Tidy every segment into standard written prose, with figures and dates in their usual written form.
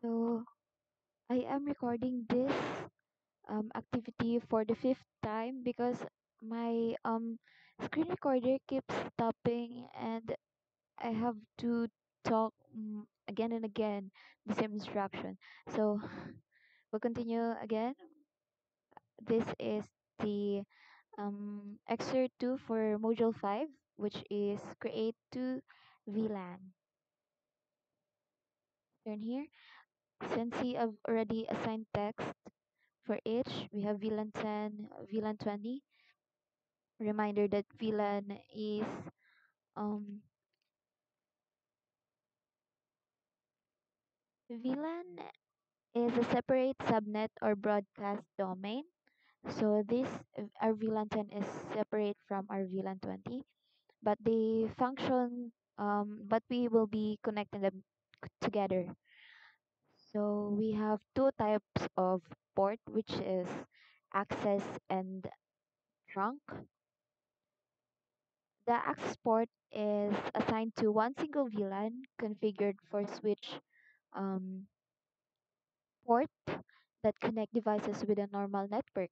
So I am recording this activity for the fifth time because my screen recorder keeps stopping and I have to talk again and again the same instruction. So we'll continue again. This is the excerpt 2 for module 5, which is create two VLAN. Turn here. Since we have already assigned text for each, we have VLAN 10, VLAN 20. Reminder that um VLAN is a separate subnet or broadcast domain. So this our VLAN 10 is separate from our VLAN 20, but they function but we will be connecting them together. So we have two types of port, which is access and trunk. The access port is assigned to one single VLAN configured for switch um, port that connect devices with a normal network.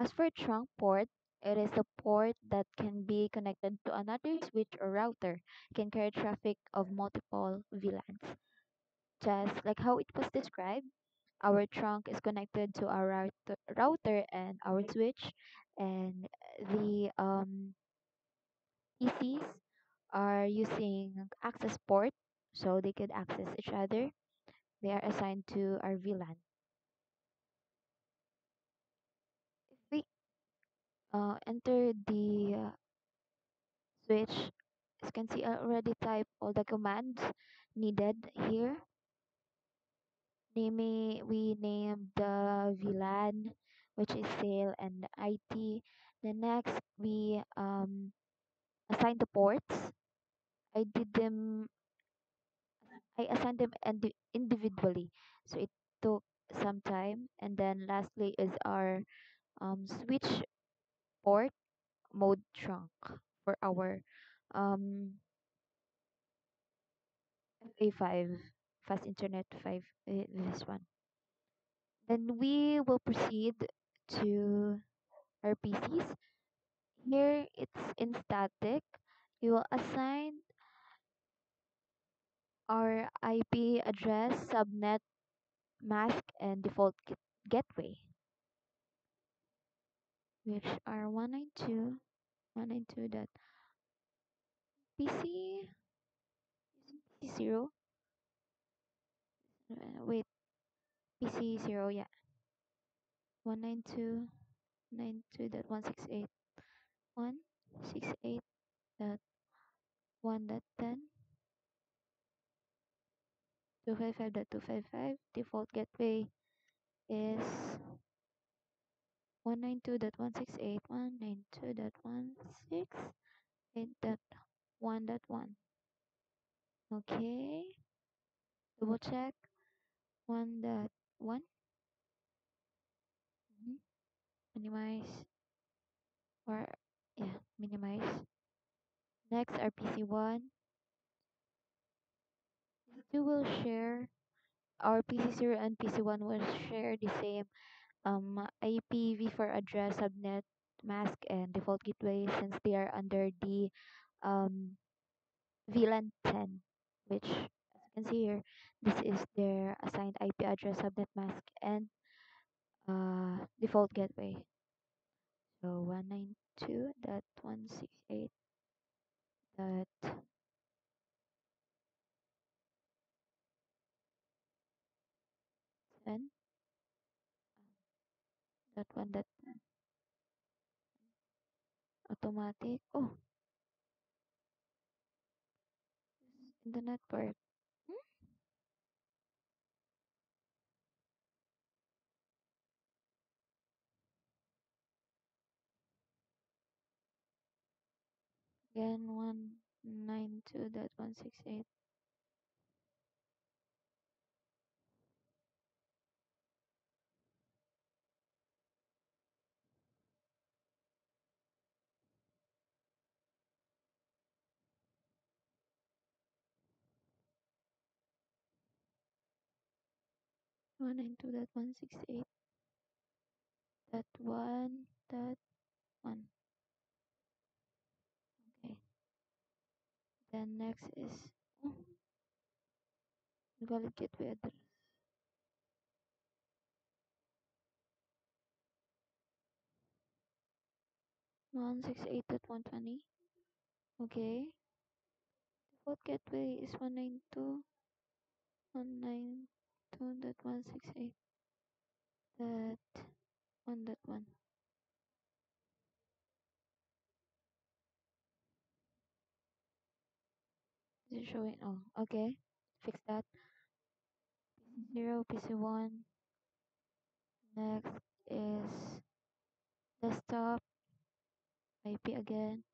As for trunk port, it is a port that can be connected to another switch or router, can carry traffic of multiple VLANs. Just like how it was described, our trunk is connected to our router and our switch, and the PCs are using access port so they could access each other. They are assigned to our VLAN. If we enter the switch, as you can see, I already type all the commands needed here. We named the VLAN, which is sale and IT. The next we assign the ports. I did them I assigned them individually, so it took some time. And then lastly is our switch port mode trunk for our um, FA5 fast internet 5, this one. Then we will proceed to our PCs. Here it's in static. We will assign our IP address, subnet, mask, and default gateway, which are 192.192.PC. PC 0. Wait, PC 0, yeah. 192.192.168.1.10. 255.255. Default gateway is 192.168.192.168.1.1. Okay, double check 1.1. Minimize or yeah, minimize. Next, our PC1. PC2 will share our PC0 and PC1 will share the same IPv4 address, subnet, mask, and default gateway since they are under the um, VLAN 10, which as you can see here, this is their assigned IP address, subnet, mask, and default gateway. So 192.168.1.10. That one that automatic. Oh, in the network. Hmm? Again, 192.168. 192.168.1.1. Okay. Then next is invalid gateway address. 168.120. Okay. Default gateway is 192.168.1.1. Is it showing? Oh, okay. Fix that. PC0, PC1. Next is desktop IP again,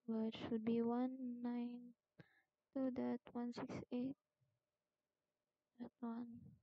which should be 192.168.1.